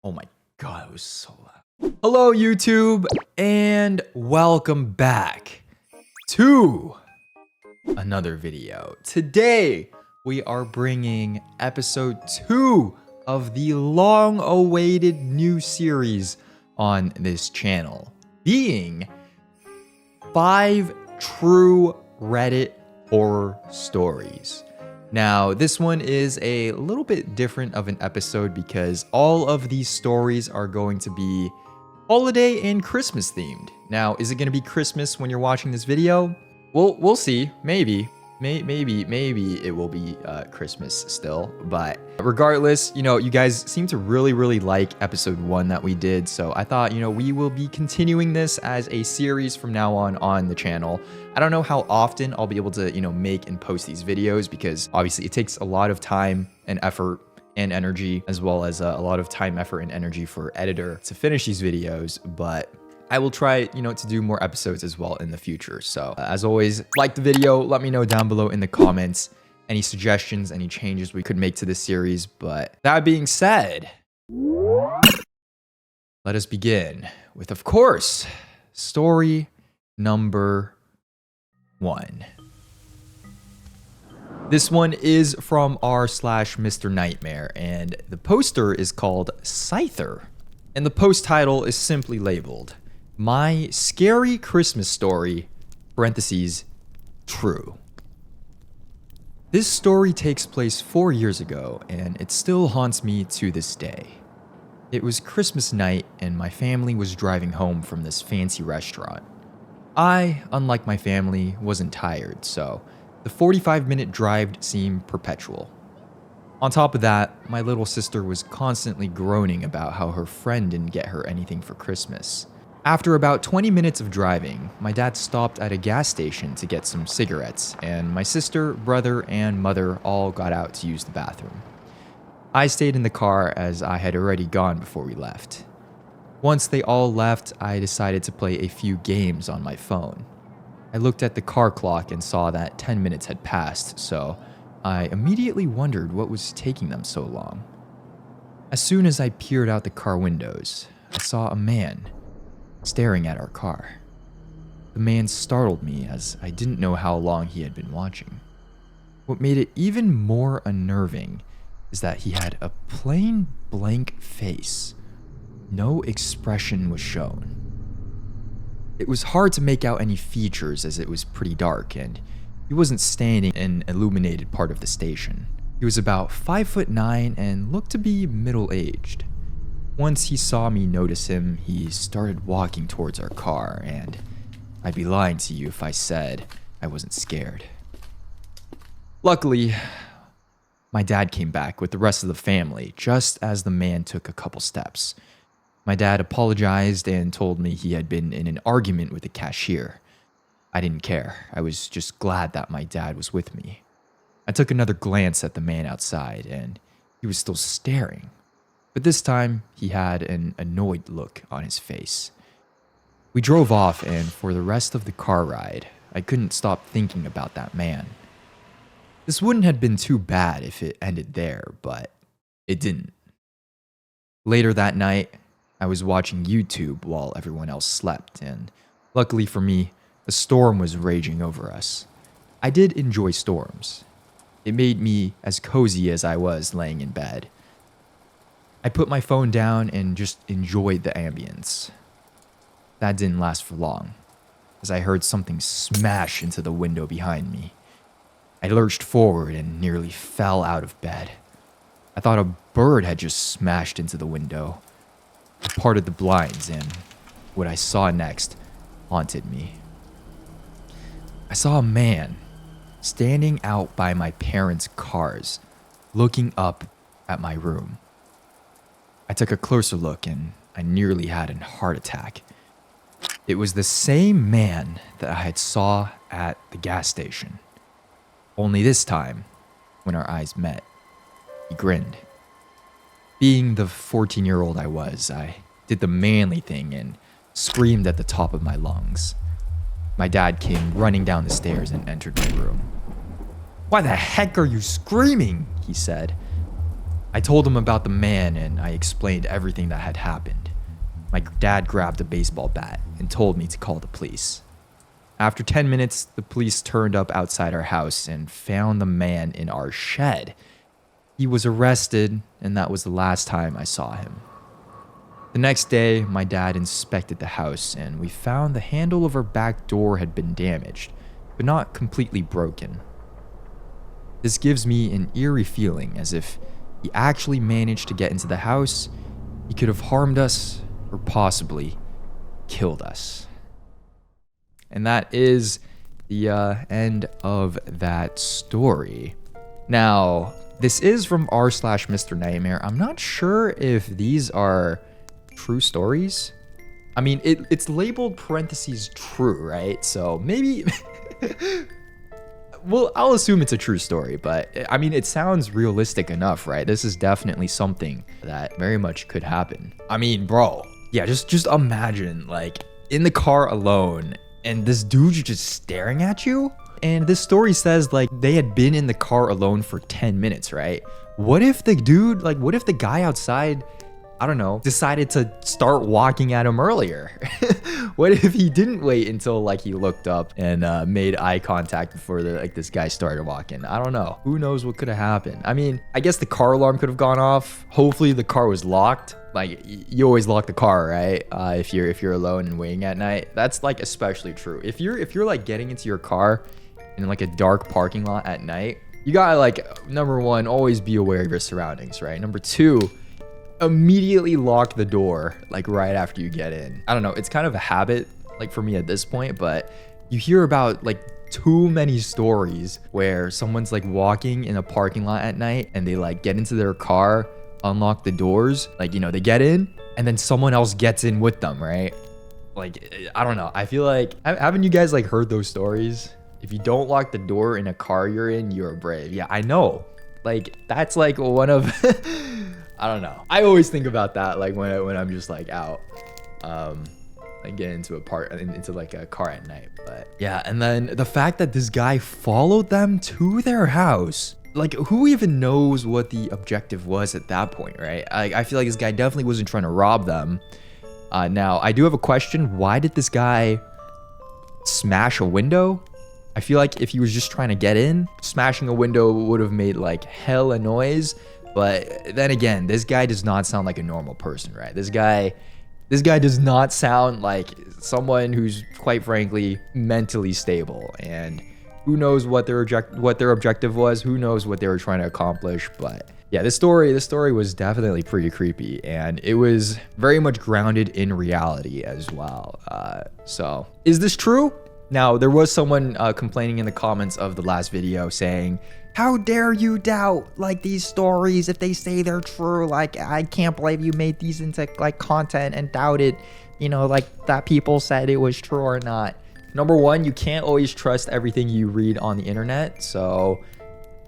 Oh my god, it was so loud. Hello, YouTube, and welcome back to another video. Today, we are bringing episode 2 of the long-awaited new series on this channel, being 5 true Reddit horror stories. Now, this one is a little bit different of an episode because all of these stories are going to be holiday and Christmas themed. Now, is it going to be Christmas when you're watching this video? We'll see. Maybe it will be Christmas still. But regardless, you guys seem to really like episode 1 that we did. So I thought, we will be continuing this as a series from now on the channel. I don't know how often I'll be able to, make and post these videos because obviously it takes a lot of time and effort and energy, as well as a lot of time, effort, and energy for editor to finish these videos. But I will try, to do more episodes as well in the future. So as always, like the video, let me know down below in the comments any suggestions, any changes we could make to this series. But that being said, let us begin with, of course, story number 1. This one is from r/Mr. Nightmare, and the poster is called Scyther. And the post title is simply labeled, My Scary Christmas Story, parentheses, True. This story takes place 4 years ago, and it still haunts me to this day. It was Christmas night, and my family was driving home from this fancy restaurant. I, unlike my family, wasn't tired, so the 45-minute drive seemed perpetual. On top of that, my little sister was constantly groaning about how her friend didn't get her anything for Christmas. After about 20 minutes of driving, my dad stopped at a gas station to get some cigarettes, and my sister, brother, and mother all got out to use the bathroom. I stayed in the car as I had already gone before we left. Once they all left, I decided to play a few games on my phone. I looked at the car clock and saw that 10 minutes had passed, so I immediately wondered what was taking them so long. As soon as I peered out the car windows, I saw a man staring at our car. The man startled me as I didn't know how long he had been watching. What made it even more unnerving is that he had a plain blank face. No expression was shown. It was hard to make out any features as it was pretty dark, and he wasn't standing in an illuminated part of the station. He was about 5'9" and looked to be middle-aged. Once he saw me notice him, he started walking towards our car, and I'd be lying to you if I said I wasn't scared. Luckily, my dad came back with the rest of the family just as the man took a couple steps. My dad apologized and told me he had been in an argument with the cashier. I didn't care. I was just glad that my dad was with me. I took another glance at the man outside, and he was still staring. But this time, he had an annoyed look on his face. We drove off, and for the rest of the car ride, I couldn't stop thinking about that man. This wouldn't have been too bad if it ended there, but it didn't. Later that night, I was watching YouTube while everyone else slept, and luckily for me, a storm was raging over us. I did enjoy storms. It made me as cozy as I was laying in bed. I put my phone down and just enjoyed the ambience. That didn't last for long, as I heard something smash into the window behind me. I lurched forward and nearly fell out of bed. I thought a bird had just smashed into the window. I parted the blinds, and what I saw next haunted me. I saw a man standing out by my parents' cars, looking up at my room. I took a closer look, and I nearly had a heart attack. It was the same man that I had saw at the gas station. Only this time, when our eyes met, he grinned. Being the 14-year-old I was, I did the manly thing and screamed at the top of my lungs. My dad came running down the stairs and entered my room. "Why the heck are you screaming?" he said. I told him about the man and I explained everything that had happened. My dad grabbed a baseball bat and told me to call the police. After 10 minutes, the police turned up outside our house and found the man in our shed. He was arrested, and that was the last time I saw him. The next day, my dad inspected the house, and we found the handle of our back door had been damaged, but not completely broken. This gives me an eerie feeling, as if he actually managed to get into the house. He could have harmed us, or possibly killed us. And that is the end of that story. Now, this is from r/Mr. Nightmare. I'm not sure if these are true stories. I mean, it's labeled parentheses true, right? So maybe, well, I'll assume it's a true story, but I mean, it sounds realistic enough, right? This is definitely something that very much could happen. I mean, bro, yeah, just imagine like in the car alone and this dude's just staring at you. And this story says like they had been in the car alone for 10 minutes, right? What if the dude, like what if the guy outside, I don't know, decided to start walking at him earlier? What if he didn't wait until like he looked up and made eye contact before this guy started walking? I don't know. Who knows what could have happened? I mean, I guess the car alarm could have gone off. Hopefully the car was locked. Like you always lock the car, right? If you're alone and waiting at night. That's like especially true. If you're like getting into your car in like a dark parking lot at night, you gotta like, number one, always be aware of your surroundings, right? Number two, immediately lock the door like right after you get in. I don't know, it's kind of a habit like for me at this point, but you hear about like too many stories where someone's like walking in a parking lot at night and they like get into their car, unlock the doors, like, you know, they get in and then someone else gets in with them, right? Like, I don't know, I feel like, haven't you guys like heard those stories? If you don't lock the door in a car you're in, you're brave. Yeah, I know. Like, that's like one of, I don't know. I always think about that, like when I'm just like out, like get into like a car at night. But yeah, and then the fact that this guy followed them to their house, like who even knows what the objective was at that point, right? I feel like this guy definitely wasn't trying to rob them. Now, I do have a question. Why did this guy smash a window? I feel like if he was just trying to get in, smashing a window would have made like hella noise. But then again, this guy does not sound like a normal person, right? This guy does not sound like someone who's quite frankly mentally stable. And who knows what their objective was? Who knows what they were trying to accomplish? But yeah, this story was definitely pretty creepy, and it was very much grounded in reality as well. So is this true? Now, there was someone complaining in the comments of the last video saying, how dare you doubt like these stories if they say they're true? Like, I can't believe you made these into like content and doubted, you know, like that people said it was true or not. Number one, you can't always trust everything you read on the internet. So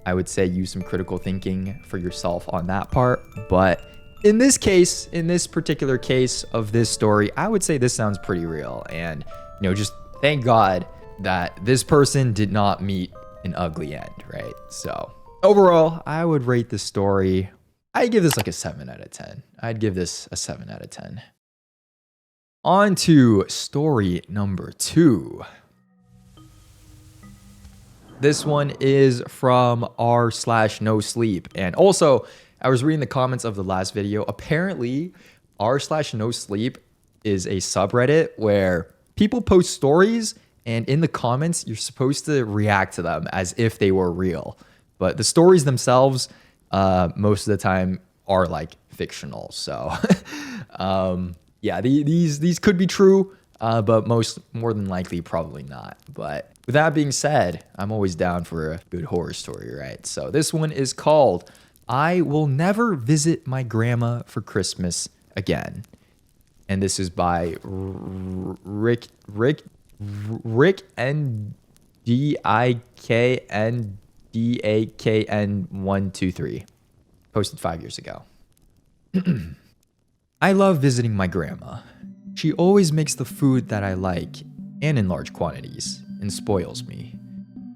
I would say use some critical thinking for yourself on that part. But in this case, in this particular case of this story, I would say this sounds pretty real. And, you know, just thank God that this person did not meet an ugly end, right? So overall, I would rate this story, I'd give this like a 7 out of 10. I'd give this a 7 out of 10. On to story number 2. This one is from r/no sleep. And also, I was reading the comments of the last video. Apparently, r/no sleep is a subreddit where people post stories, and in the comments, you're supposed to react to them as if they were real. But the stories themselves, most of the time, are like fictional. So, yeah, these could be true, but more than likely, probably not. But with that being said, I'm always down for a good horror story, right? So this one is called "I Will Never Visit My Grandma for Christmas Again." And this is by Rick NDIKNDAKN123. Posted 5 years ago. I love visiting my grandma. She always makes the food that I like, and in large quantities, and spoils me.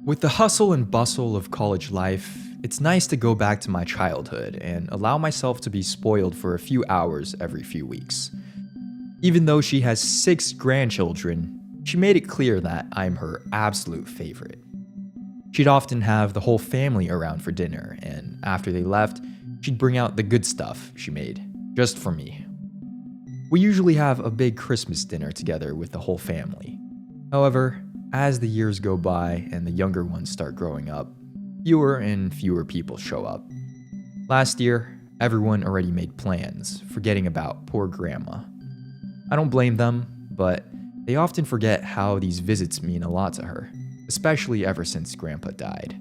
With the hustle and bustle of college life, it's nice to go back to my childhood and allow myself to be spoiled for a few hours every few weeks. Even though she has 6 grandchildren, she made it clear that I'm her absolute favorite. She'd often have the whole family around for dinner, and after they left, she'd bring out the good stuff she made, just for me. We usually have a big Christmas dinner together with the whole family. However, as the years go by and the younger ones start growing up, fewer and fewer people show up. Last year, everyone already made plans, forgetting about poor Grandma. I don't blame them, but they often forget how these visits mean a lot to her, especially ever since Grandpa died.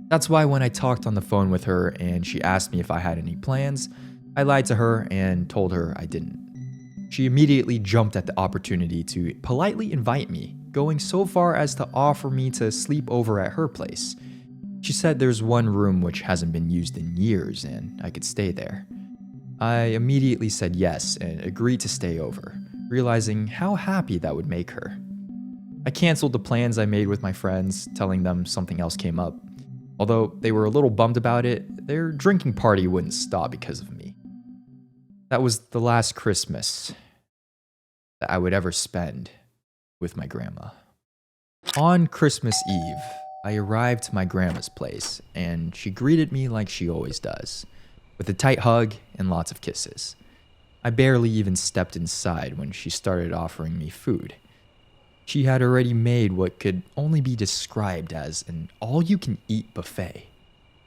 That's why when I talked on the phone with her and she asked me if I had any plans, I lied to her and told her I didn't. She immediately jumped at the opportunity to politely invite me, going so far as to offer me to sleep over at her place. She said there's one room which hasn't been used in years and I could stay there. I immediately said yes and agreed to stay over, realizing how happy that would make her. I canceled the plans I made with my friends, telling them something else came up. Although they were a little bummed about it, their drinking party wouldn't stop because of me. That was the last Christmas that I would ever spend with my grandma. On Christmas Eve, I arrived to my grandma's place, and she greeted me like she always does, with a tight hug and lots of kisses. I barely even stepped inside when she started offering me food. She had already made what could only be described as an all-you-can-eat buffet.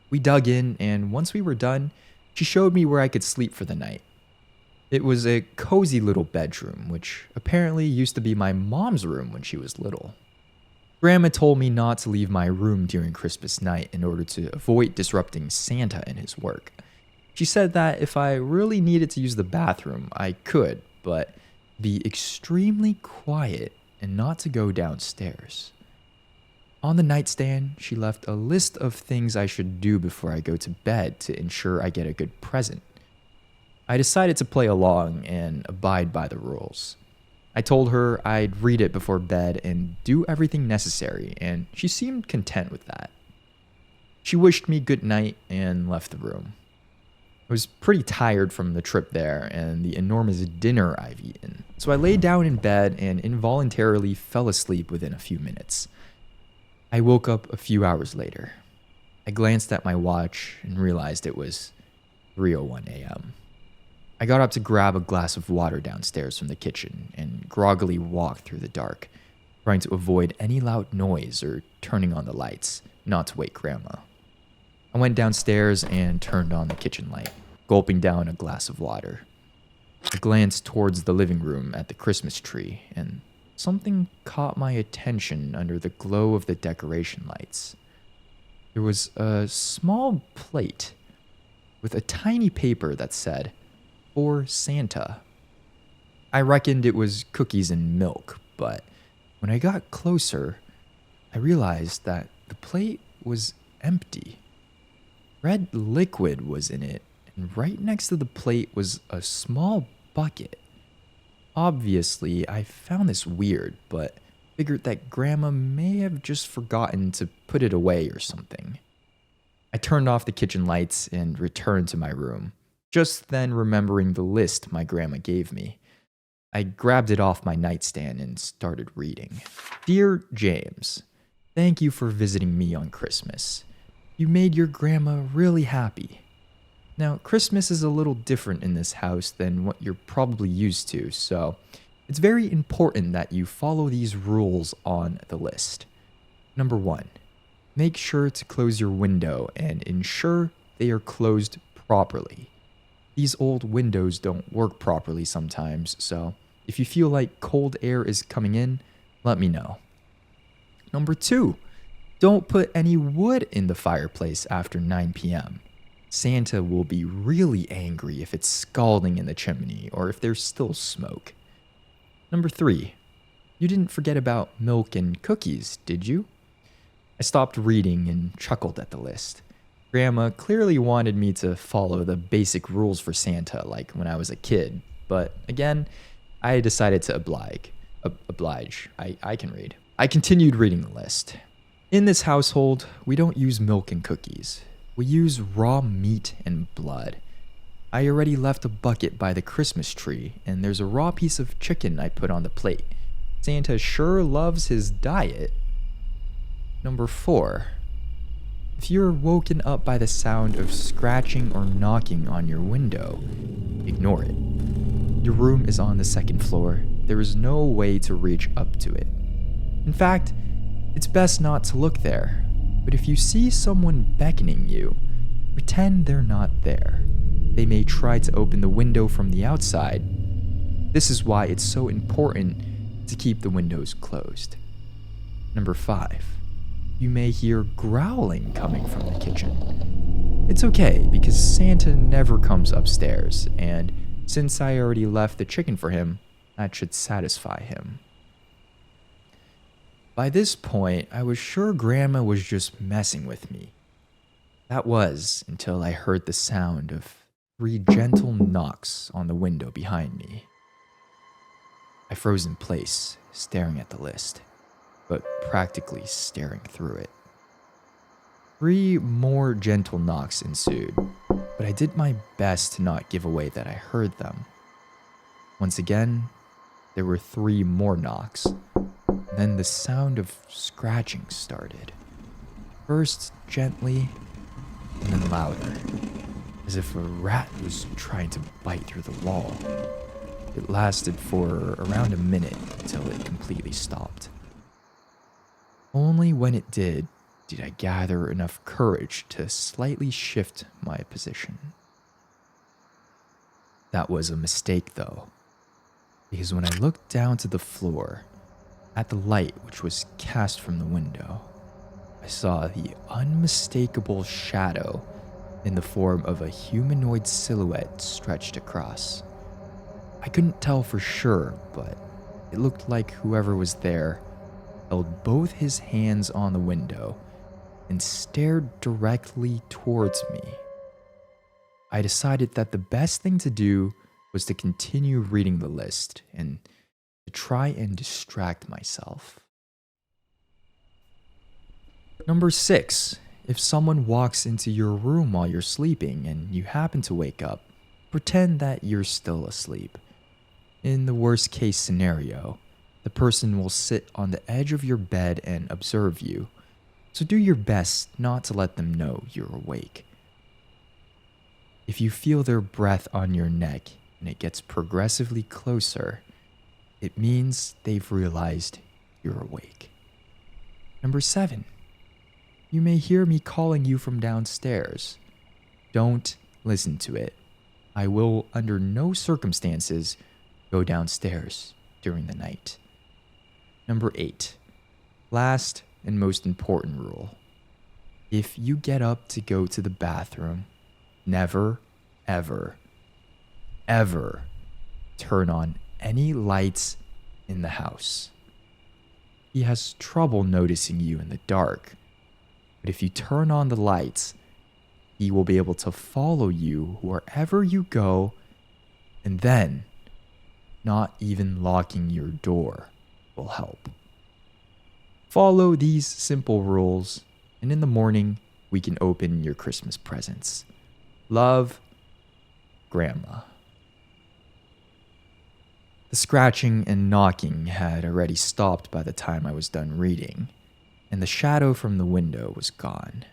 We dug in, and once we were done, she showed me where I could sleep for the night. It was a cozy little bedroom, which apparently used to be my mom's room when she was little. Grandma told me not to leave my room during Christmas night in order to avoid disrupting Santa in his work. She said that if I really needed to use the bathroom, I could, but be extremely quiet and not to go downstairs. On the nightstand, she left a list of things I should do before I go to bed to ensure I get a good present. I decided to play along and abide by the rules. I told her I'd read it before bed and do everything necessary, and she seemed content with that. She wished me good night and left the room. I was pretty tired from the trip there and the enormous dinner I've eaten, so I lay down in bed and involuntarily fell asleep within a few minutes. I woke up a few hours later. I glanced at my watch and realized it was 3:01 a.m. I got up to grab a glass of water downstairs from the kitchen and groggily walked through the dark, trying to avoid any loud noise or turning on the lights, not to wake Grandma. I went downstairs and turned on the kitchen light, gulping down a glass of water. I glanced towards the living room at the Christmas tree, and something caught my attention under the glow of the decoration lights. There was a small plate with a tiny paper that said, "For Santa." I reckoned it was cookies and milk, but when I got closer, I realized that the plate was empty. Red liquid was in it, and right next to the plate was a small bucket. Obviously, I found this weird, but figured that Grandma may have just forgotten to put it away or something. I turned off the kitchen lights and returned to my room, just then remembering the list my grandma gave me. I grabbed it off my nightstand and started reading. "Dear James, thank you for visiting me on Christmas. You made your grandma really happy. Now, Christmas is a little different in this house than what you're probably used to, so it's very important that you follow these rules on the list. Number 1, make sure to close your window and ensure they are closed properly. These old windows don't work properly sometimes, so if you feel like cold air is coming in, let me know. Number 2, don't put any wood in the fireplace after 9 p.m. Santa will be really angry if it's scalding in the chimney or if there's still smoke. Number 3, you didn't forget about milk and cookies, did you?" I stopped reading and chuckled at the list. Grandma clearly wanted me to follow the basic rules for Santa like when I was a kid, but again, I decided to oblige. I can read. I continued reading the list. In this household, we don't use milk and cookies. We use raw meat and blood. I already left a bucket by the Christmas tree, and there's a raw piece of chicken I put on the plate. Santa sure loves his diet. Number 4. If you're woken up by the sound of scratching or knocking on your window, ignore it. Your room is on the second floor. There is no way to reach up to it. In fact, it's best not to look there. But if you see someone beckoning you, pretend they're not there. They may try to open the window from the outside. This is why it's so important to keep the windows closed. Number 5. You may hear growling coming from the kitchen. It's okay because Santa never comes upstairs, and since I already left the chicken for him, that should satisfy him. By this point, I was sure Grandma was just messing with me. That was until I heard the sound of 3 gentle knocks on the window behind me. I froze in place, staring at the list, but practically staring through it. 3 more gentle knocks ensued, but I did my best to not give away that I heard them. Once again, there were 3 more knocks. Then the sound of scratching started. First gently, and then louder, as if a rat was trying to bite through the wall. It lasted for around a minute until it completely stopped. Only when it did I gather enough courage to slightly shift my position. That was a mistake though, because when I looked down to the floor, at the light which was cast from the window, I saw the unmistakable shadow in the form of a humanoid silhouette stretched across. I couldn't tell for sure, but it looked like whoever was there held both his hands on the window and stared directly towards me. I decided that the best thing to do was to continue reading the list and to try and distract myself. Number 6. If someone walks into your room while you're sleeping and you happen to wake up, pretend that you're still asleep. In the worst case scenario, the person will sit on the edge of your bed and observe you, so do your best not to let them know you're awake. If you feel their breath on your neck and it gets progressively closer, it means they've realized you're awake. Number 7. You may hear me calling you from downstairs. Don't listen to it. I will, under no circumstances, go downstairs during the night. Number 8. Last and most important rule. If you get up to go to the bathroom, never, ever, ever turn on any lights in the house. He has trouble noticing you in the dark, but if you turn on the lights, he will be able to follow you wherever you go, and then not even locking your door will help. Follow these simple rules, and in the morning, we can open your Christmas presents. Love, Grandma. The scratching and knocking had already stopped by the time I was done reading, and the shadow from the window was gone.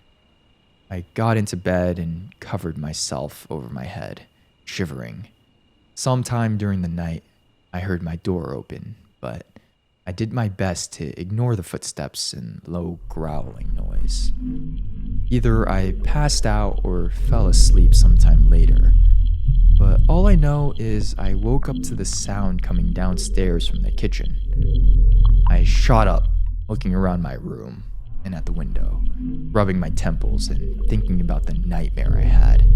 I got into bed and covered myself over my head, shivering. Sometime during the night, I heard my door open, but I did my best to ignore the footsteps and low growling noise. Either I passed out or fell asleep sometime later, but all I know is I woke up to the sound coming downstairs from the kitchen. I shot up, looking around my room and at the window, rubbing my temples and thinking about the nightmare I had.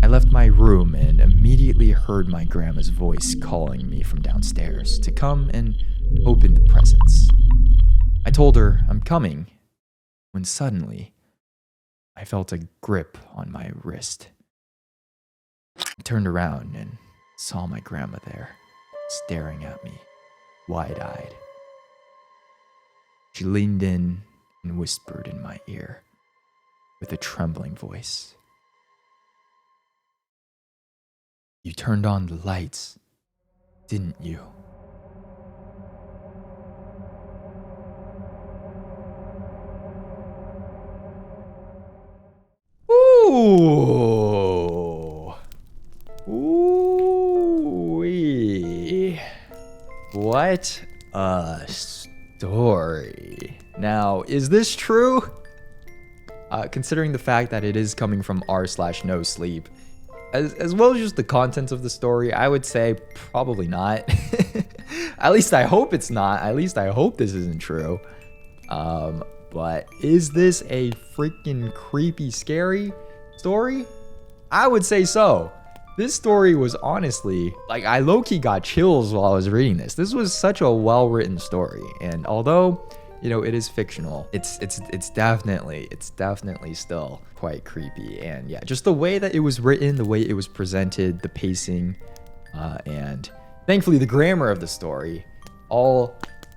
I left my room and immediately heard my grandma's voice calling me from downstairs to come and open the presents. I told her I'm coming, when suddenly I felt a grip on my wrist. I turned around and saw my grandma there, staring at me, wide-eyed. She leaned in and whispered in my ear with a trembling voice. You turned on the lights, didn't you? Ooh. Ooh-wee. What a story. Now, is this true? Considering the fact that it is coming from r/no sleep, as well as just the contents of the story, I would say probably not. At least I hope it's not. At least I hope this isn't true. But is this a freaking creepy, scary story? I would say so. This story was honestly, like, I low-key got chills while I was reading this. This was such a well-written story, and although, you know, it is fictional, it's definitely still quite creepy. And yeah, just the way that it was written, the way it was presented, the pacing, and thankfully the grammar of the story, all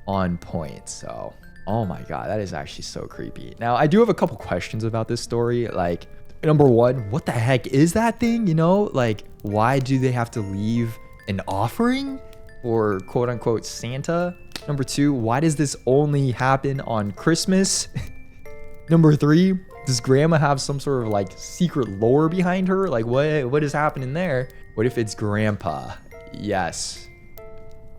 on point. So, oh my god, that is actually so creepy. Now, I do have a couple questions about this story. Like, number one, what the heck is that thing? You know, like, why do they have to leave an offering for quote unquote Santa? Number two, why does this only happen on Christmas? Number three, does grandma have some sort of like secret lore behind her? Like, what is happening there? What if it's grandpa? Yes.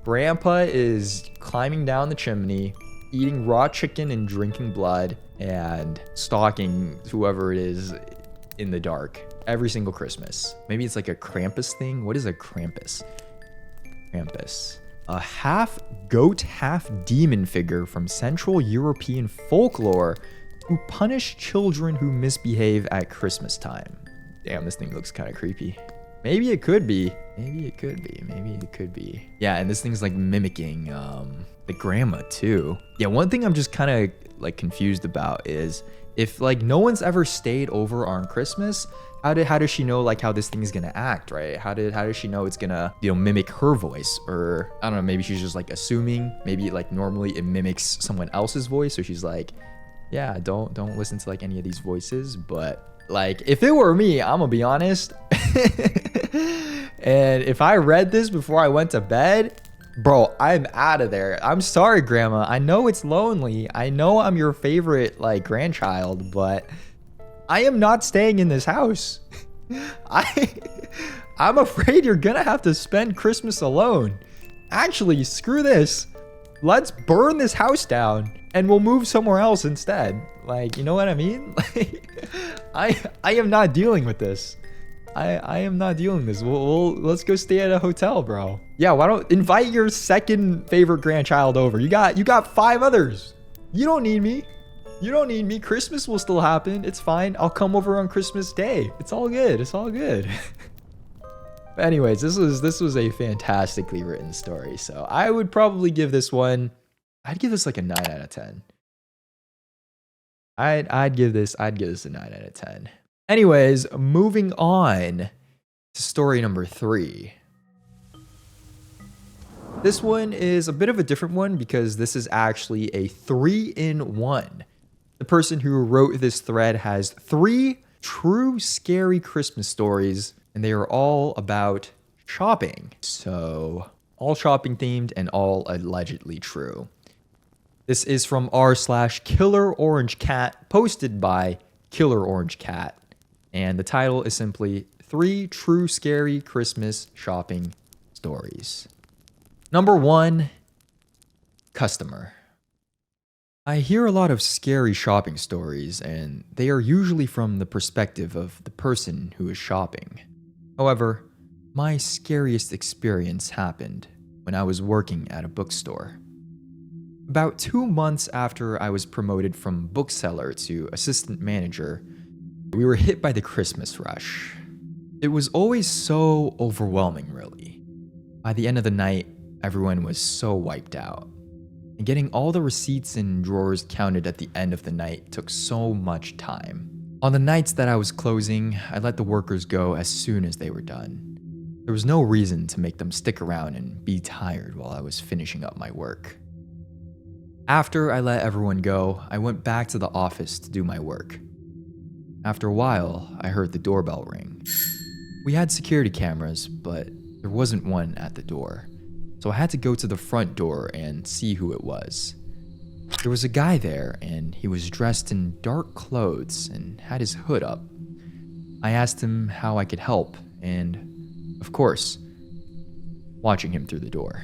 Grandpa is climbing down the chimney, eating raw chicken and drinking blood, and stalking whoever it is in the dark every single Christmas. Maybe it's like a Krampus thing. What is a Krampus? Krampus. A half goat, half demon figure from Central European folklore who punish children who misbehave at Christmas time. Damn, this thing looks kind of creepy. Maybe it could be. Maybe it could be. Maybe it could be. Yeah, and this thing's like mimicking the grandma too. Yeah, one thing I'm just kind of like confused about is if like no one's ever stayed over on Christmas, how does she know like how this thing's gonna act, right? How does she know it's gonna, you know, mimic her voice? Or I don't know, maybe she's just like assuming. Maybe like normally it mimics someone else's voice, so she's like, yeah, don't listen to like any of these voices. But like if it were me, I'm gonna be honest. And if I read this before I went to bed, bro, I'm out of there. I'm sorry, grandma. I know it's lonely. I know I'm your favorite like grandchild, but I am not staying in this house. I'm afraid you're gonna have to spend Christmas alone. Actually, screw this. Let's burn this house down and we'll move somewhere else instead. Like, you know what I mean? Like, I am not dealing with this. I am not dealing with this. Let's go stay at a hotel, bro. Yeah, why don't invite your second favorite grandchild over? You got 5 others. You don't need me. You don't need me. Christmas will still happen. It's fine. I'll come over on Christmas Day. It's all good. It's all good. But anyways, this was a fantastically written story. So I would probably give this one, I'd give this like a 9 out of 10. I'd give this a 9 out of 10. Anyways, moving on to story number 3. This one is a bit of a different one because this is actually a 3-in-1. The person who wrote this thread has 3 true scary Christmas stories, and they are all about shopping. So, all shopping themed and all allegedly true. This is from r/Killer Orange Cat, posted by Killer Orange Cat. And the title is simply 3 True Scary Christmas Shopping Stories. Number 1, customer. I hear a lot of scary shopping stories, and they are usually from the perspective of the person who is shopping. However, my scariest experience happened when I was working at a bookstore. About 2 months after I was promoted from bookseller to assistant manager, we were hit by the Christmas rush. It was always so overwhelming, really. By the end of the night, everyone was so wiped out. And getting all the receipts and drawers counted at the end of the night took so much time. On the nights that I was closing, I let the workers go as soon as they were done. There was no reason to make them stick around and be tired while I was finishing up my work. After I let everyone go, I went back to the office to do my work. After a while, I heard the doorbell ring. We had security cameras, but there wasn't one at the door, so I had to go to the front door and see who it was. There was a guy there, and he was dressed in dark clothes and had his hood up. I asked him how I could help, and, of course, watching him through the door.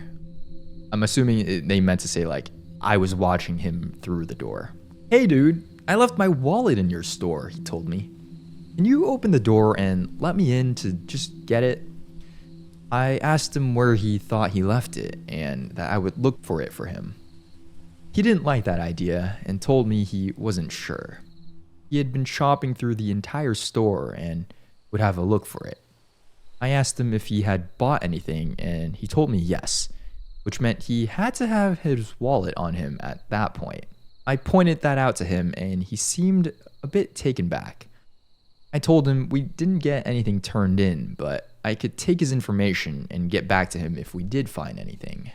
I'm assuming they meant to say, like, I was watching him through the door. "Hey dude, I left my wallet in your store," he told me. "Can you open the door and let me in to just get it?" I asked him where he thought he left it and that I would look for it for him. He didn't like that idea and told me he wasn't sure. He had been shopping through the entire store and would have a look for it. I asked him if he had bought anything and he told me yes, which meant he had to have his wallet on him at that point. I pointed that out to him and he seemed a bit taken back. I told him we didn't get anything turned in, but I could take his information and get back to him if we did find anything.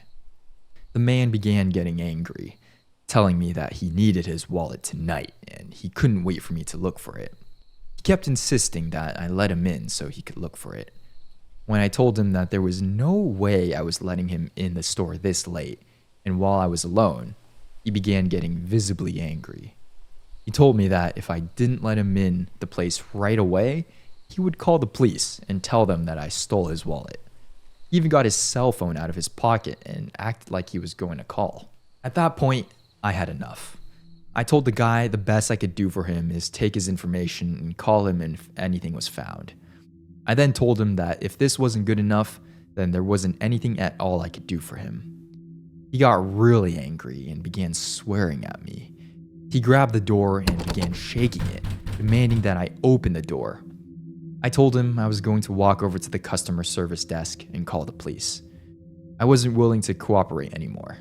The man began getting angry, telling me that he needed his wallet tonight and he couldn't wait for me to look for it. He kept insisting that I let him in so he could look for it. When I told him that there was no way I was letting him in the store this late, and while I was alone, he began getting visibly angry. He told me that if I didn't let him in the place right away, he would call the police and tell them that I stole his wallet. He even got his cell phone out of his pocket and acted like he was going to call. At that point, I had enough. I told the guy the best I could do for him is take his information and call him if anything was found. I then told him that if this wasn't good enough, then there wasn't anything at all I could do for him. He got really angry and began swearing at me. He grabbed the door and began shaking it, demanding that I open the door. I told him I was going to walk over to the customer service desk and call the police. I wasn't willing to cooperate anymore.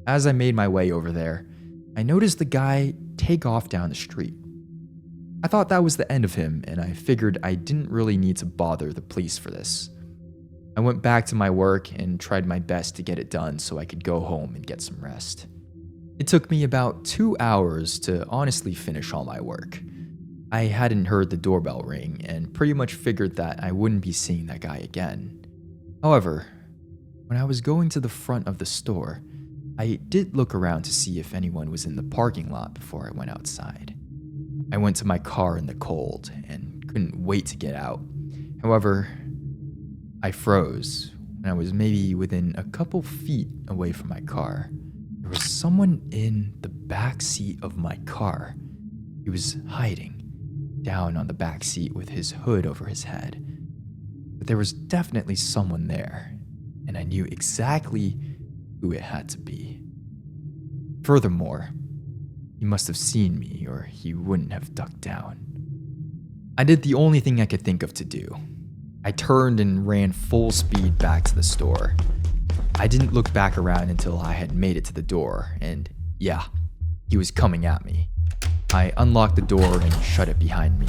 As I made my way over there, I noticed the guy take off down the street. I thought that was the end of him, and I figured I didn't really need to bother the police for this. I went back to my work and tried my best to get it done so I could go home and get some rest. It took me about 2 hours to honestly finish all my work. I hadn't heard the doorbell ring and pretty much figured that I wouldn't be seeing that guy again. However, when I was going to the front of the store, I did look around to see if anyone was in the parking lot before I went outside. I went to my car in the cold and couldn't wait to get out. However, I froze when I was maybe within a couple feet away from my car. There was someone in the back seat of my car. He was hiding down on the back seat with his hood over his head. But there was definitely someone there, and I knew exactly who it had to be. Furthermore, he must have seen me or he wouldn't have ducked down. I did the only thing I could think of to do. I turned and ran full speed back to the store. I didn't look back around until I had made it to the door, and yeah, he was coming at me. I unlocked the door and shut it behind me.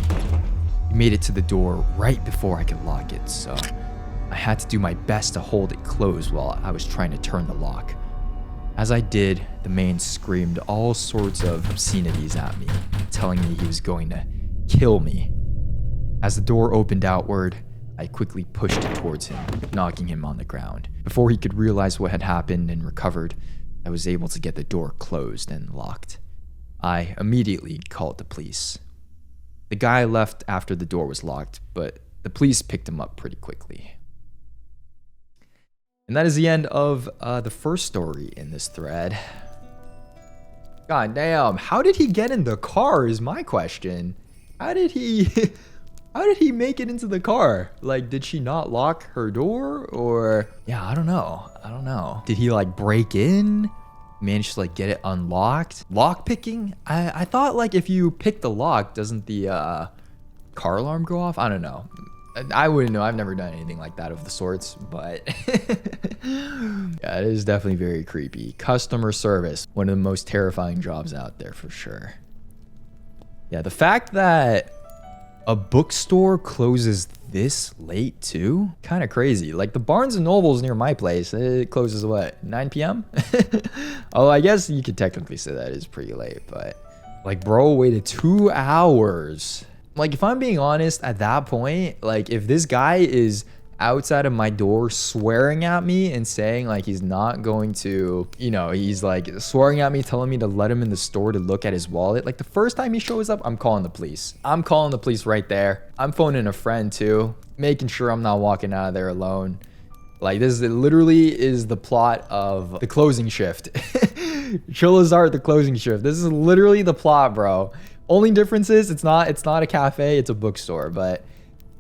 He made it to the door right before I could lock it, so I had to do my best to hold it closed while I was trying to turn the lock. As I did, the man screamed all sorts of obscenities at me, telling me he was going to kill me. As the door opened outward, I quickly pushed it towards him, knocking him on the ground. Before he could realize what had happened and recovered, I was able to get the door closed and locked. I immediately called the police. The guy left after the door was locked, but the police picked him up pretty quickly. And that is the end of the first story in this thread. God damn, how did he get in the car is my question. How did he make it into the car? Like, did she not lock her door? Or, yeah, I don't know. Did he like break in? Managed to like get it unlocked? Lock picking? I thought like if you pick the lock, doesn't the car alarm go off? I don't know. I wouldn't know. I've never done anything like that of the sorts, but yeah, it is definitely very creepy. Customer service, one of the most terrifying jobs out there for sure. Yeah, the fact that a bookstore closes this late too? Kind of crazy. Like the Barnes and Nobles near my place, it closes what, 9 p.m.? Oh, I guess you could technically say that is pretty late, but like bro waited 2 hours. Like if I'm being honest at that point, like if this guy is outside of my door swearing at me and saying like he's not going to, you know, he's like swearing at me, telling me to let him in the store to look at his wallet. Like the first time he shows up, I'm calling the police. I'm calling the police right there. I'm phoning a friend too, making sure I'm not walking out of there alone. Like this literally is the plot of The Closing Shift. Chillazart, The Closing Shift. This is literally the plot, bro. Only difference is it's not a cafe, it's a bookstore, but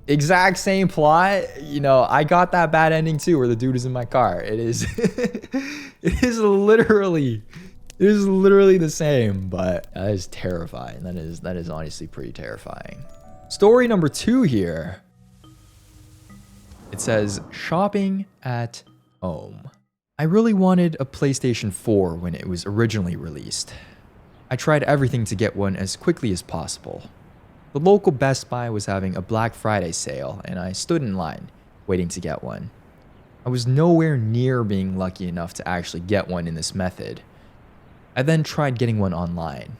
exact same plot. You know, I got that bad ending too, where the dude is in my car. It is, it is literally the same, but that is terrifying. That is honestly pretty terrifying. Story number 2 here. It says, shopping at home. I really wanted a PlayStation 4 when it was originally released. I tried everything to get one as quickly as possible. The local Best Buy was having a Black Friday sale, and I stood in line, waiting to get one. I was nowhere near being lucky enough to actually get one in this method. I then tried getting one online.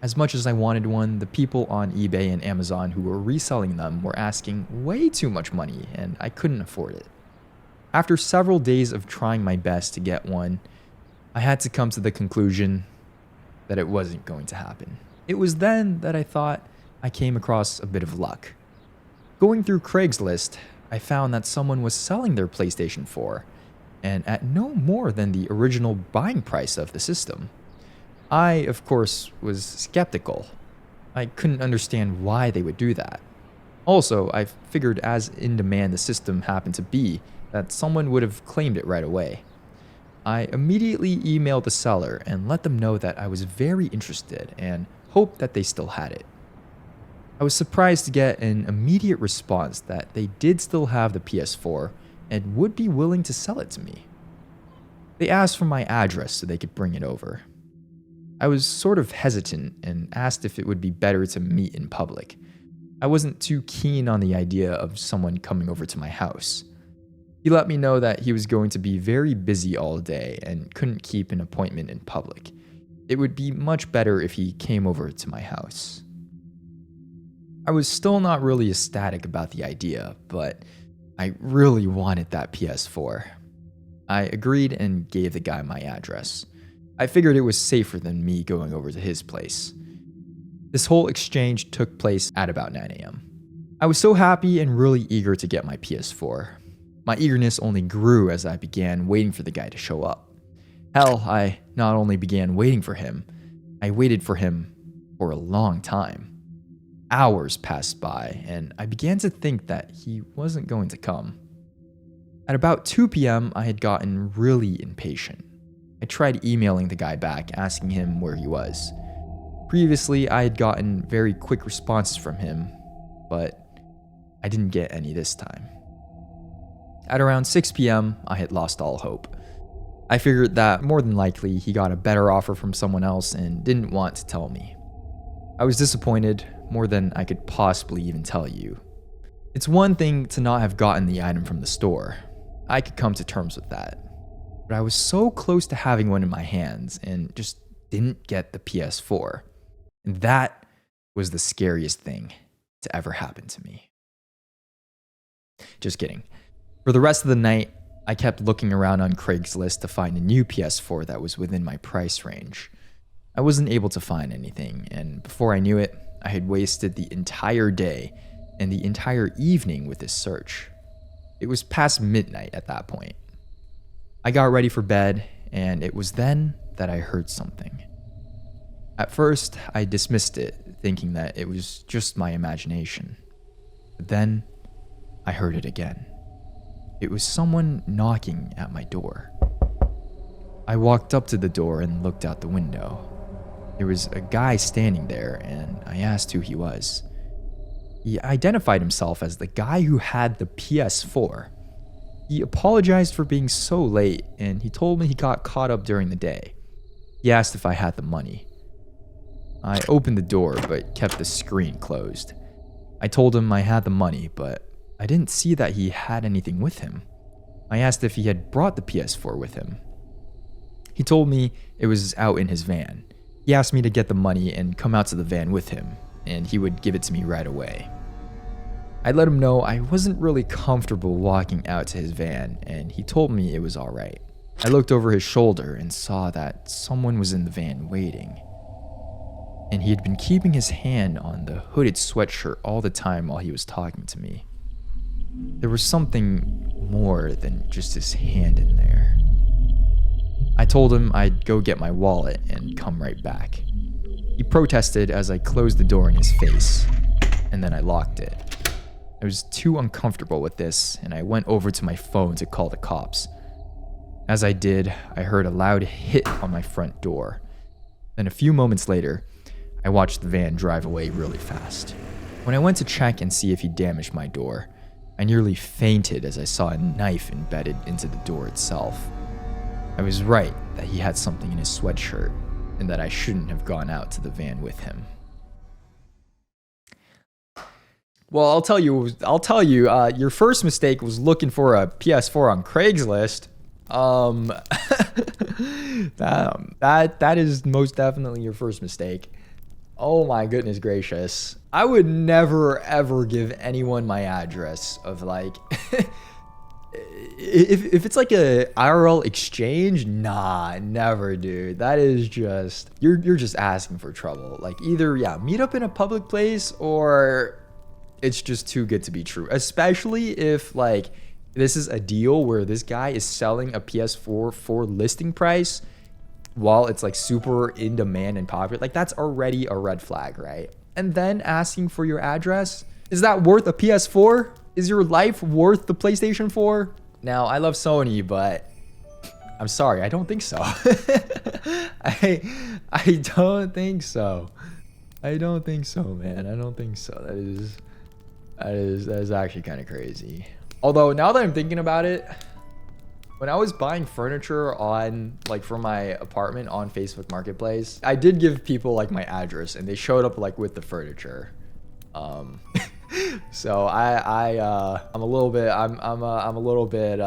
As much as I wanted one, the people on eBay and Amazon who were reselling them were asking way too much money, and I couldn't afford it. After several days of trying my best to get one, I had to come to the conclusion that it wasn't going to happen. It was then that I thought I came across a bit of luck. Going through Craigslist, I found that someone was selling their PlayStation 4, and at no more than the original buying price of the system. I, of course, was skeptical. I couldn't understand why they would do that. Also, I figured as in demand the system happened to be, that someone would have claimed it right away. I immediately emailed the seller and let them know that I was very interested and hoped that they still had it. I was surprised to get an immediate response that they did still have the PS4 and would be willing to sell it to me. They asked for my address so they could bring it over. I was sort of hesitant and asked if it would be better to meet in public. I wasn't too keen on the idea of someone coming over to my house. He let me know that he was going to be very busy all day and couldn't keep an appointment in public. It would be much better if he came over to my house. I was still not really ecstatic about the idea, but I really wanted that PS4. I agreed and gave the guy my address. I figured it was safer than me going over to his place. This whole exchange took place at about 9 a.m. I was so happy and really eager to get my PS4. My eagerness only grew as I began waiting for the guy to show up. Hell, I not only began waiting for him, I waited for him for a long time. Hours passed by, and I began to think that he wasn't going to come. At about 2 p.m., I had gotten really impatient. I tried emailing the guy back, asking him where he was. Previously, I had gotten very quick responses from him, but I didn't get any this time. At around 6 p.m., I had lost all hope. I figured that more than likely he got a better offer from someone else and didn't want to tell me. I was disappointed, more than I could possibly even tell you. It's one thing to not have gotten the item from the store. I could come to terms with that. But I was so close to having one in my hands and just didn't get the PS4. And that was the scariest thing to ever happen to me. Just kidding. For the rest of the night, I kept looking around on Craigslist to find a new PS4 that was within my price range. I wasn't able to find anything, and before I knew it, I had wasted the entire day and the entire evening with this search. It was past midnight at that point. I got ready for bed, and it was then that I heard something. At first, I dismissed it, thinking that it was just my imagination. But then, I heard it again. It was someone knocking at my door. I walked up to the door and looked out the window. There was a guy standing there, and I asked who he was. He identified himself as the guy who had the PS4. He apologized for being so late, and he told me he got caught up during the day. He asked if I had the money. I opened the door, but kept the screen closed. I told him I had the money, but I didn't see that he had anything with him. I asked if he had brought the PS4 with him. He told me it was out in his van. He asked me to get the money and come out to the van with him, and he would give it to me right away. I let him know I wasn't really comfortable walking out to his van, and he told me it was alright. I looked over his shoulder and saw that someone was in the van waiting. And he had been keeping his hand on the hooded sweatshirt all the time while he was talking to me. There was something more than just his hand in there. I told him I'd go get my wallet and come right back. He protested as I closed the door in his face, and then I locked it. I was too uncomfortable with this, and I went over to my phone to call the cops. As I did, I heard a loud hit on my front door. Then a few moments later, I watched the van drive away really fast. When I went to check and see if he damaged my door, I nearly fainted as I saw a knife embedded into the door itself. I was right that he had something in his sweatshirt and that I shouldn't have gone out to the van with him. Well, I'll tell you, your first mistake was looking for a PS4 on Craigslist. That is most definitely your first mistake. Oh my goodness gracious. I would never ever give anyone my address of like if it's like a IRL exchange, nah, never, dude. That is just you're just asking for trouble. Like either meet up in a public place or it's just too good to be true. Especially if like this is a deal where this guy is selling a PS4 for listing price while it's like super in demand and popular. Like that's already a red flag, right? And then asking for your address, is that worth a PS4? Is your life worth the PlayStation 4? Now, I love Sony, but I'm sorry, I don't think so. I don't think so. I don't think so, man. I don't think so. That is actually kind of crazy. Although now that I'm thinking about it, when I was buying furniture on like for my apartment on Facebook Marketplace, I did give people like my address and they showed up like with the furniture. So I'm a little bit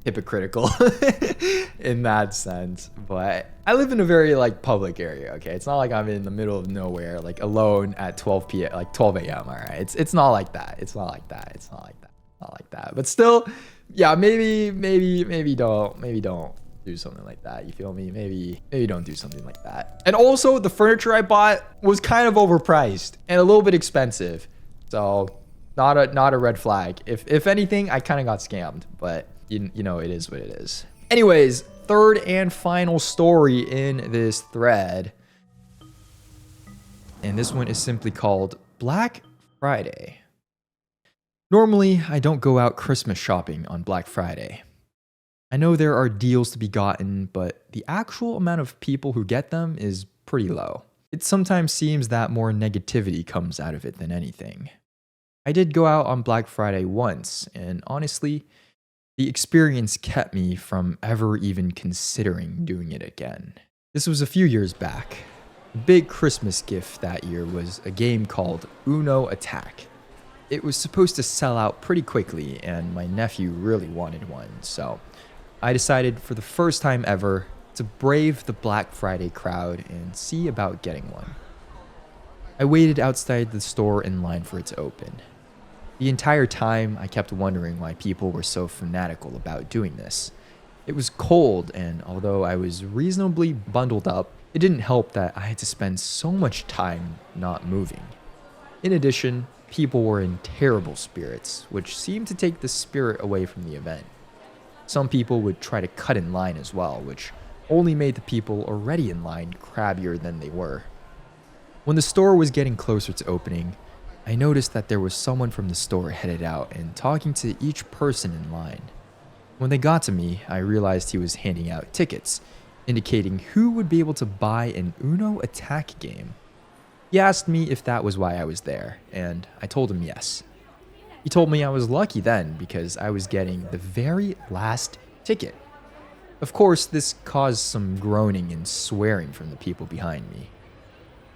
hypocritical in that sense, but I live in a very like public area. Okay, it's not like I'm in the middle of nowhere like alone at 12 p.m. like 12 a.m. All right, it's not like that. It's not like that. It's not like that. Not like that. But still, yeah, maybe don't do something like that. You feel me? Maybe don't do something like that. And also, the furniture I bought was kind of overpriced and a little bit expensive. So not a red flag. If anything, I kind of got scammed, but you know, it is what it is. Anyways, third and final story in this thread. And this one is simply called Black Friday. Normally, I don't go out Christmas shopping on Black Friday. I know there are deals to be gotten, but the actual amount of people who get them is pretty low. It sometimes seems that more negativity comes out of it than anything. I did go out on Black Friday once, and honestly, the experience kept me from ever even considering doing it again. This was a few years back. The big Christmas gift that year was a game called Uno Attack. It was supposed to sell out pretty quickly, and my nephew really wanted one, so I decided for the first time ever to brave the Black Friday crowd and see about getting one. I waited outside the store in line for it to open. The entire time, I kept wondering why people were so fanatical about doing this. It was cold, and although I was reasonably bundled up, it didn't help that I had to spend so much time not moving. In addition, people were in terrible spirits, which seemed to take the spirit away from the event. Some people would try to cut in line as well, which only made the people already in line crabbier than they were. When the store was getting closer to opening, I noticed that there was someone from the store headed out and talking to each person in line. When they got to me, I realized he was handing out tickets, indicating who would be able to buy an Uno Attack game. He asked me if that was why I was there, and I told him yes. He told me I was lucky then because I was getting the very last ticket. Of course, this caused some groaning and swearing from the people behind me.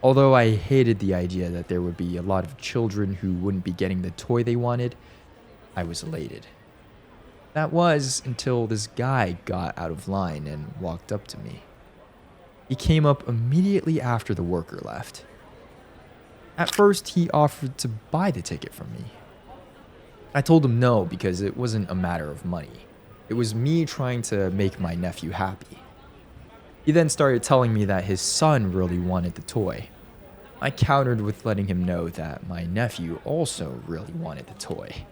Although I hated the idea that there would be a lot of children who wouldn't be getting the toy they wanted, I was elated. That was until this guy got out of line and walked up to me. He came up immediately after the worker left. At first, he offered to buy the ticket from me. I told him no because it wasn't a matter of money. It was me trying to make my nephew happy. He then started telling me that his son really wanted the toy. I countered with letting him know that my nephew also really wanted the toy.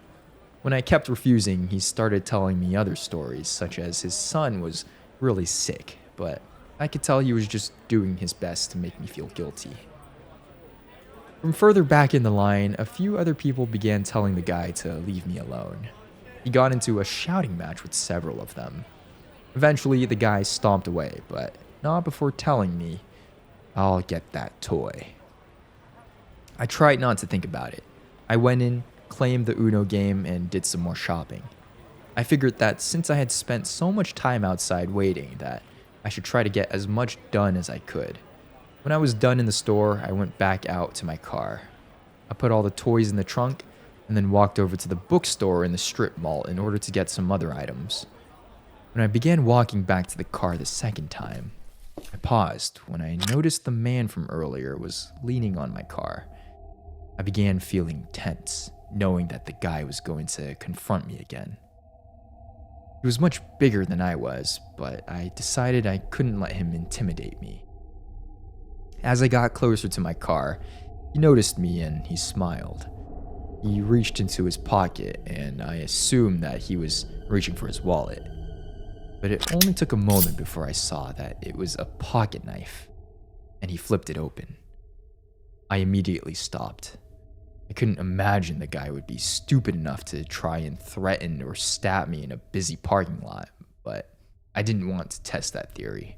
When I kept refusing, he started telling me other stories, such as his son was really sick, but I could tell he was just doing his best to make me feel guilty. From further back in the line, a few other people began telling the guy to leave me alone. He got into a shouting match with several of them. Eventually, the guy stomped away, but not before telling me, "I'll get that toy." I tried not to think about it. I went in, claimed the Uno game, and did some more shopping. I figured that since I had spent so much time outside waiting, that I should try to get as much done as I could. When I was done in the store, I went back out to my car. I put all the toys in the trunk and then walked over to the bookstore in the strip mall in order to get some other items. When I began walking back to the car the second time, I paused when I noticed the man from earlier was leaning on my car. I began feeling tense, knowing that the guy was going to confront me again. He was much bigger than I was, but I decided I couldn't let him intimidate me. As I got closer to my car, he noticed me and he smiled. He reached into his pocket, and I assumed that he was reaching for his wallet. But it only took a moment before I saw that it was a pocket knife, and he flipped it open. I immediately stopped. I couldn't imagine the guy would be stupid enough to try and threaten or stab me in a busy parking lot, but I didn't want to test that theory.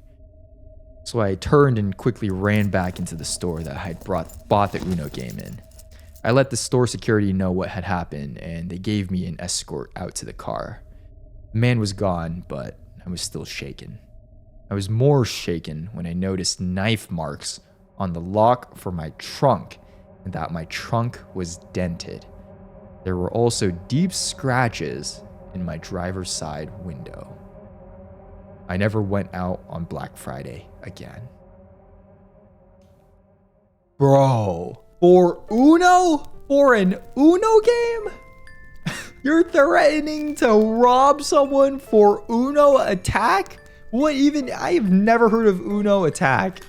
So I turned and quickly ran back into the store that I had bought the Uno game in. I let the store security know what had happened, and they gave me an escort out to the car. The man was gone, but I was still shaken. I was more shaken when I noticed knife marks on the lock for my trunk, and that my trunk was dented. There were also deep scratches in my driver's side window. I never went out on Black Friday again. Bro, for Uno? For an Uno game? You're threatening to rob someone for Uno Attack? What even? I have never heard of Uno Attack.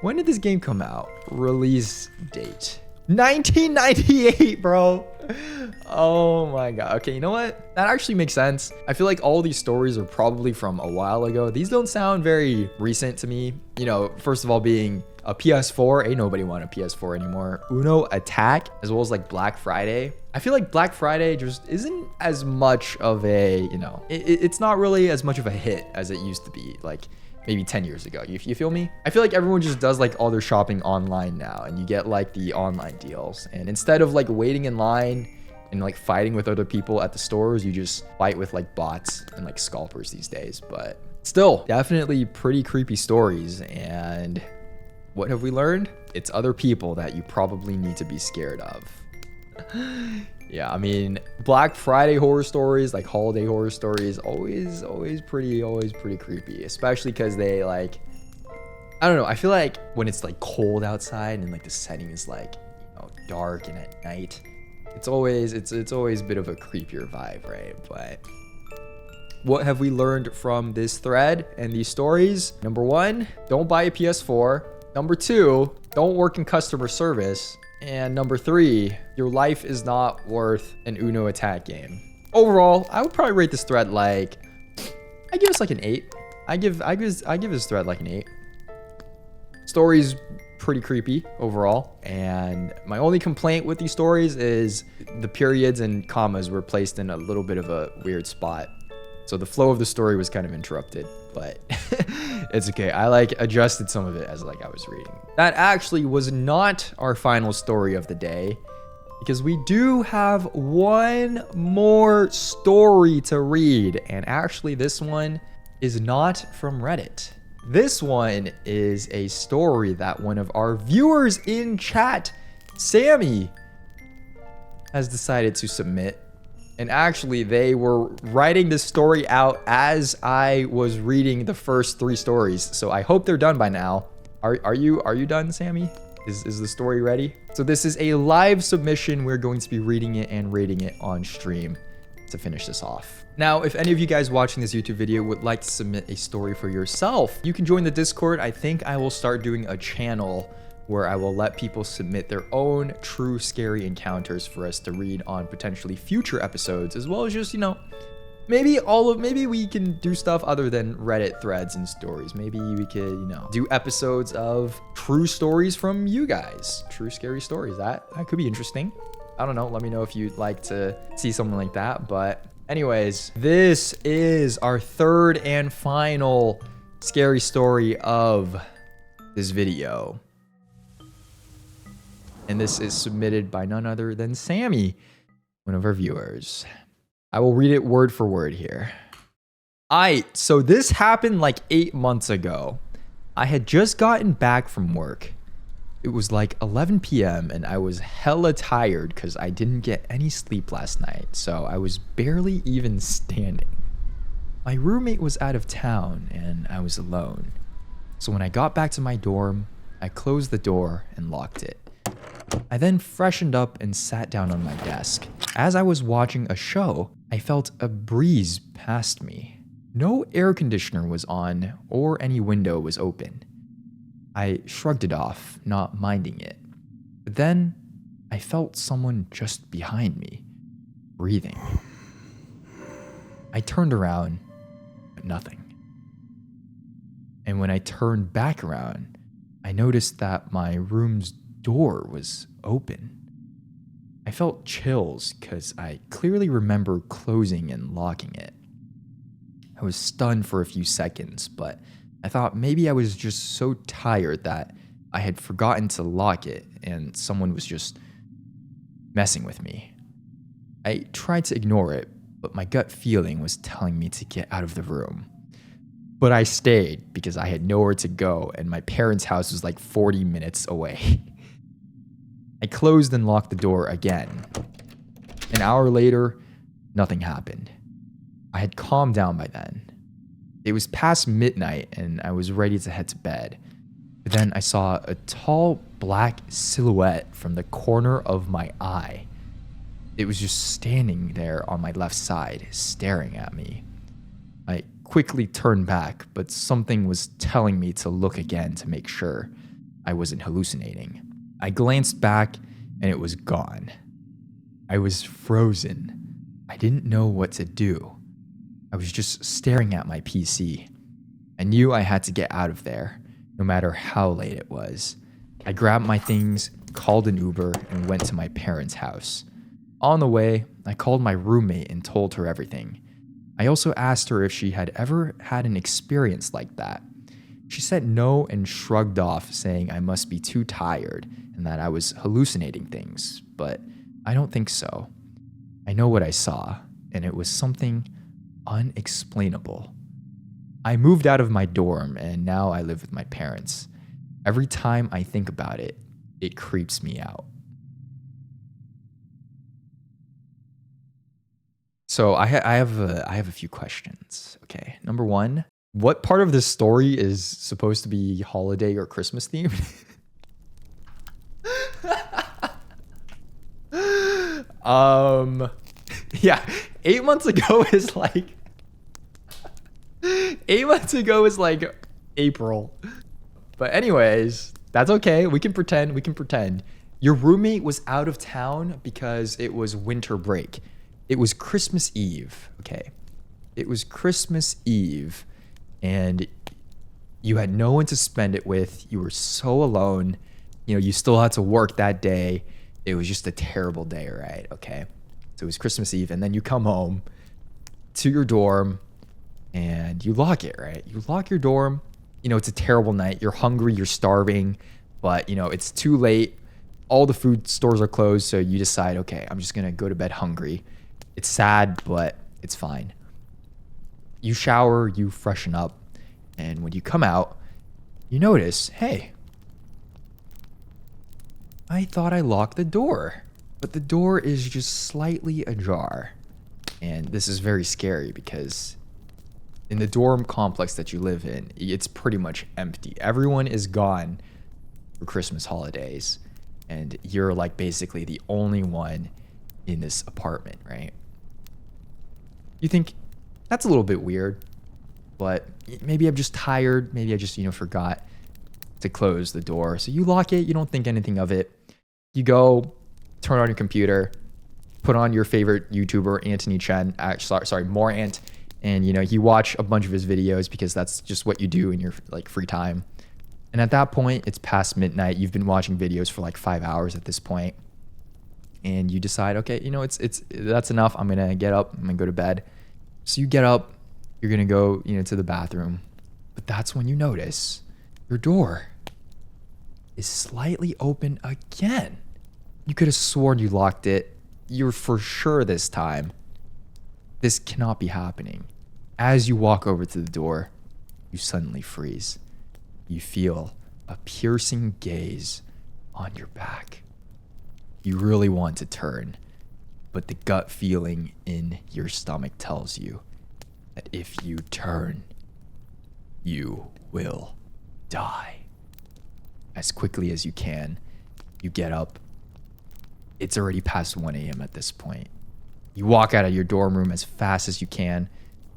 When did this game come out? Release date. 1998, bro. Oh my god. Okay, you know what? That actually makes sense. I feel like all these stories are probably from a while ago. These don't sound very recent to me. You know, first of all, being a PS4, ain't nobody want a PS4 anymore. Uno Attack, as well as like Black Friday. I feel like Black Friday just isn't as much of a, you know, it's not really as much of a hit as it used to be. Like, maybe 10 years ago. You feel me? I feel like everyone just does like all their shopping online now, and you get like the online deals. And instead of like waiting in line and like fighting with other people at the stores, you just fight with like bots and like scalpers these days. But still, definitely pretty creepy stories. And what have we learned? It's other people that you probably need to be scared of. Yeah, I mean, Black Friday horror stories, like holiday horror stories, always pretty creepy, especially because they like, I don't know, I feel like when it's like cold outside and like the setting is like, you know, dark and at night, it's always a bit of a creepier vibe, right? But what have we learned from this thread and these stories? Number 1, don't buy a PS4. Number 2, don't work in customer service. And number 3, your life is not worth an Uno Attack game. Overall, I would probably rate this thread like, I give this like an 8. I give this thread like an 8. Story's pretty creepy overall, and my only complaint with these stories is the periods and commas were placed in a little bit of a weird spot. So the flow of the story was kind of interrupted, but it's okay. I like adjusted some of it as like I was reading. That actually was not our final story of the day, because we do have one more story to read. And actually this one is not from Reddit. This one is a story that one of our viewers in chat, Sammy, has decided to submit. And actually, they were writing this story out as I was reading the first 3 stories. So I hope they're done by now. Are you done, Sammy? Is the story ready? So this is a live submission. We're going to be reading it and rating it on stream to finish this off. Now, if any of you guys watching this YouTube video would like to submit a story for yourself, you can join the Discord. I think I will start doing a channel where I will let people submit their own true scary encounters for us to read on potentially future episodes, as well as just, you know, maybe we can do stuff other than Reddit threads and stories. Maybe we could, you know, do episodes of true stories from you guys, true scary stories. That could be interesting. I don't know. Let me know if you'd like to see something like that. But anyways, this is our 3rd and final scary story of this video. And this is submitted by none other than Sammy, one of our viewers. I will read it word for word here. So this happened like 8 months ago. I had just gotten back from work. It was like 11 p.m. and I was hella tired because I didn't get any sleep last night. So I was barely even standing. My roommate was out of town and I was alone. So when I got back to my dorm, I closed the door and locked it. I then freshened up and sat down on my desk. As I was watching a show, I felt a breeze past me. No air conditioner was on or any window was open. I shrugged it off, not minding it. But then I felt someone just behind me, breathing. I turned around, but nothing. And when I turned back around, I noticed that my room's door was open. I felt chills because I clearly remember closing and locking it. I was stunned for a few seconds, but I thought maybe I was just so tired that I had forgotten to lock it and someone was just messing with me. I tried to ignore it, but my gut feeling was telling me to get out of the room. But I stayed because I had nowhere to go and my parents' house was like 40 minutes away. I closed and locked the door again. An hour later, nothing happened. I had calmed down by then. It was past midnight and I was ready to head to bed. But then I saw a tall black silhouette from the corner of my eye. It was just standing there on my left side, staring at me. I quickly turned back, but something was telling me to look again to make sure I wasn't hallucinating. I glanced back and it was gone. I was frozen. I didn't know what to do. I was just staring at my PC. I knew I had to get out of there, no matter how late it was. I grabbed my things, called an Uber, and went to my parents' house. On the way, I called my roommate and told her everything. I also asked her if she had ever had an experience like that. She said no and shrugged off, saying I must be too tired and that I was hallucinating things, but I don't think so. I know what I saw, and it was something unexplainable. I moved out of my dorm and now I live with my parents. Every time I think about it, it creeps me out. So I have a few questions. Okay, number 1, what part of this story is supposed to be holiday or Christmas themed? Yeah, 8 months ago is like 8 months ago is like April. But anyways, that's okay. We can pretend. Your roommate was out of town because it was winter break. It was Christmas Eve, okay? It was Christmas Eve, and you had no one to spend it with. You were so alone. You know, you still had to work that day. It was just a terrible day, right? Okay. So it was Christmas Eve, and then you come home to your dorm, and you lock it, right? You lock your dorm. You know, it's a terrible night. You're hungry, you're starving, but, you know, it's too late. All the food stores are closed, so you decide, okay, I'm just going to go to bed hungry. It's sad, but it's fine. You shower, you freshen up, and when you come out, you notice, hey, I thought I locked the door, but the door is just slightly ajar. And this is very scary because in the dorm complex that you live in, it's pretty much empty. Everyone is gone for Christmas holidays, and you're like basically the only one in this apartment, right? You think that's a little bit weird, but maybe I'm just tired. Maybe I just, forgot to close the door. So you lock it. You don't think anything of it. You go turn on your computer, put on your favorite YouTuber, Anthony Chen, MoreAnt, and you watch a bunch of his videos because that's just what you do in your like free time. And at that point, it's past midnight. You've been watching videos for like 5 hours at this point, and you decide, okay, that's enough. I'm gonna get up. I'm gonna go to bed. So you get up. You're gonna go, to the bathroom, but that's when you notice your door is slightly open again. You could have sworn you locked it. You're for sure this time. This cannot be happening. As you walk over to the door, you suddenly freeze. You feel a piercing gaze on your back. You really want to turn, but the gut feeling in your stomach tells you that if you turn, you will die. As quickly as you can, you get up. It's already past 1 a.m. at this point. You walk out of your dorm room as fast as you can,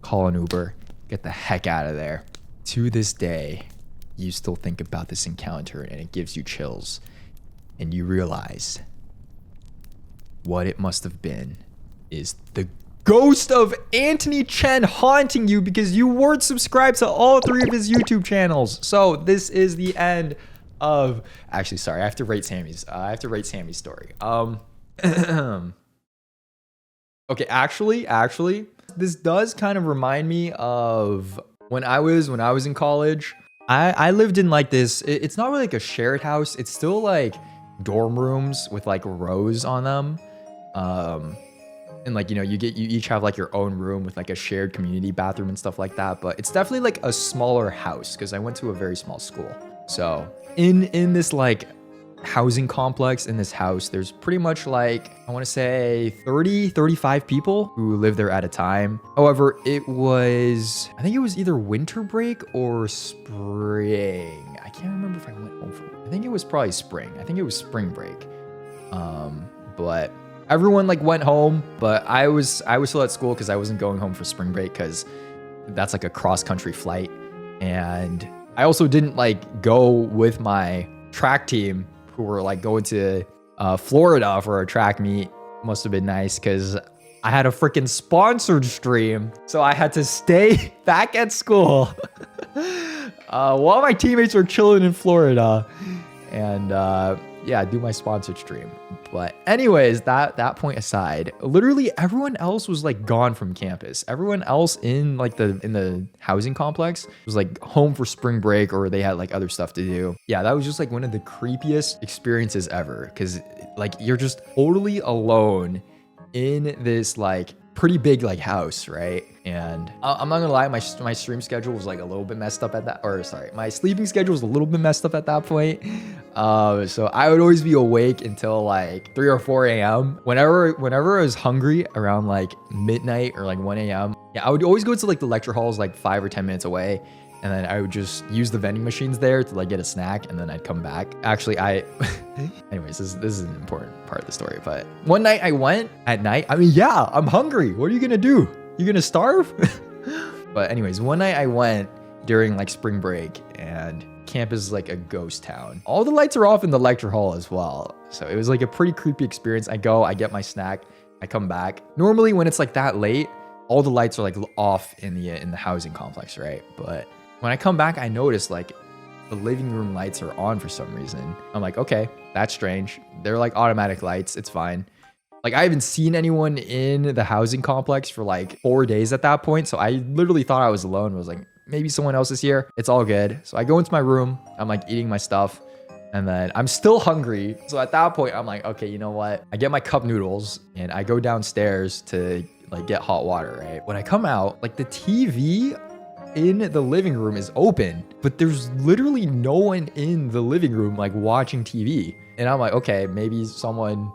call an Uber, get the heck out of there. To this day, you still think about this encounter and it gives you chills. And you realize what it must have been is the ghost of Anthony Chen haunting you because you weren't subscribed to all 3 of his YouTube channels. So this is the end of... Actually, sorry, I have to rate Sammy's story. Okay, actually, this does kind of remind me of when I was in college. I lived in like this, it's not really like a shared house. It's still like dorm rooms with like rows on them. And like, you each have like your own room with like a shared community bathroom and stuff like that. But it's definitely like a smaller house because I went to a very small school. So in this like housing complex, in this house, there's pretty much like, I want to say 35 people who live there at a time. However, I think it was either winter break or spring. I can't remember if I went home for, I think it was probably spring. I think it was spring break. But everyone like went home, but I was still at school because I wasn't going home for spring break because that's like a cross country flight. And I also didn't like go with my track team who were like going to Florida for a track meet. Must have been nice because I had a freaking sponsored stream. So I had to stay back at school while my teammates were chilling in Florida and do my sponsored stream. But anyways, that point aside, literally everyone else was like gone from campus. Everyone else in like in the housing complex was like home for spring break or they had like other stuff to do. Yeah, that was just like one of the creepiest experiences ever because like you're just totally alone in this like pretty big like house, right? And I'm not gonna lie, my stream schedule was like a little bit messed up at that, my sleeping schedule was a little bit messed up at that point. So I would always be awake until like 3 or 4 a.m. Whenever I was hungry around like midnight or like 1 a.m. Yeah, I would always go to like the lecture halls like 5 or 10 minutes away. And then I would just use the vending machines there to like get a snack and then I'd come back. Actually, anyways, this is an important part of the story. But one night I went at night. I mean, yeah, I'm hungry. What are you gonna do? You gonna starve? But anyways, one night I went during like spring break and campus is like a ghost town. All the lights are off in the lecture hall as well. So it was like a pretty creepy experience. I go, I get my snack, I come back. Normally when it's like that late, all the lights are like off in the housing complex, right? But when I come back, I notice like the living room lights are on for some reason. I'm like, okay, that's strange. They're like automatic lights. It's fine. Like I haven't seen anyone in the housing complex for like 4 days at that point. So I literally thought I was alone. I was like, maybe someone else is here. It's all good. So I go into my room. I'm like eating my stuff. And then I'm still hungry. So at that point, I'm like, okay, you know what? I get my cup noodles and I go downstairs to like get hot water, right? When I come out, like the TV in the living room is open, but there's literally no one in the living room like watching TV. And I'm like, okay, maybe someone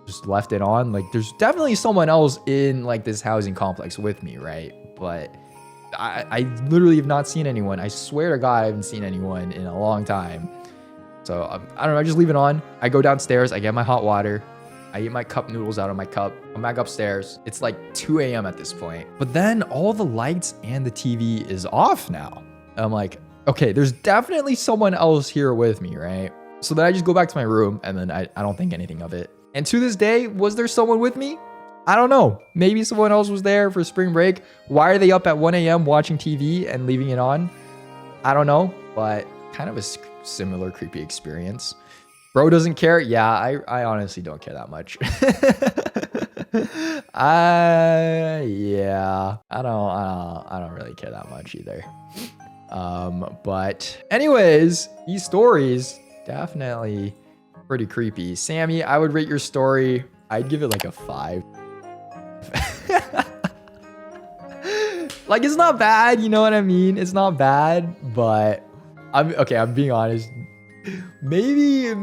just left it on. Like, there's definitely someone else in like this housing complex with me, right? But I literally have not seen anyone. I swear to God, I haven't seen anyone in a long time. So I don't know. I just leave it on. I go downstairs. I get my hot water. I eat my cup noodles out of my cup. I'm back upstairs. It's like 2 a.m. at this point. But then all the lights and the TV is off now. And I'm like, okay, there's definitely someone else here with me, right? So then I just go back to my room and then I don't think anything of it. And to this day, was there someone with me? I don't know. Maybe someone else was there for spring break. Why are they up at 1 a.m. watching TV and leaving it on? I don't know, but kind of a similar creepy experience. Bro doesn't care. Yeah, I honestly don't care that much. Yeah, I don't really care that much either. But anyways, these stories definitely pretty creepy. Sammy, I would rate your story. I'd give it like a 5. Like, it's not bad, you know what I mean? It's not bad, but I'm being honest. Maybe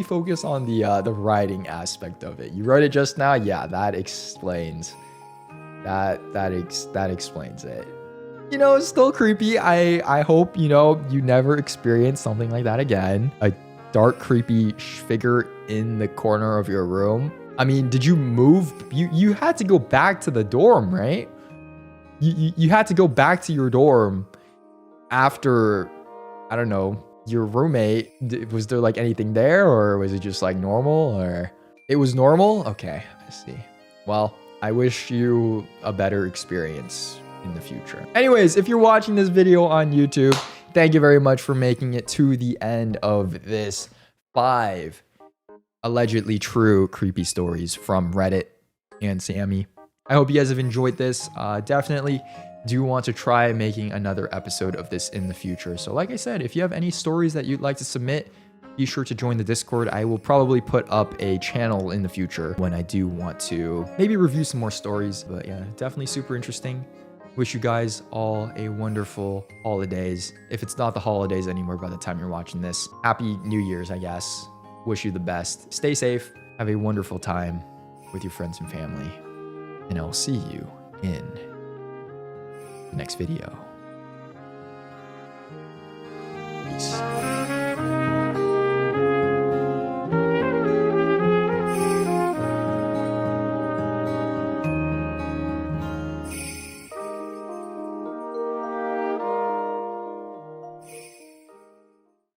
focus on the writing aspect of it. You wrote it just now, yeah, that explains that explains it. You know, it's still creepy. I hope, you know, you never experience something like that again. A dark, creepy figure in the corner of your room. I mean, did you move? You had to go back to the dorm, right? You had to go back to your dorm after, I don't know, your roommate. Was there like anything there, or was it just like normal? Or it was normal? Okay, I see. Well, I wish you a better experience in the future. Anyways, if you're watching this video on YouTube, thank you very much for making it to the end of this 5 allegedly true creepy stories from Reddit and Sammy. I hope you guys have enjoyed this. Definitely do want to try making another episode of this in the future. So like I said, if you have any stories that you'd like to submit, be sure to join the Discord. I will probably put up a channel in the future when I do want to maybe review some more stories. But yeah, definitely super interesting. Wish you guys all a wonderful holidays. If it's not the holidays anymore by the time you're watching this, Happy New Year's, I guess. Wish you the best. Stay safe. Have a wonderful time with your friends and family. And I'll see you in the next video. Peace.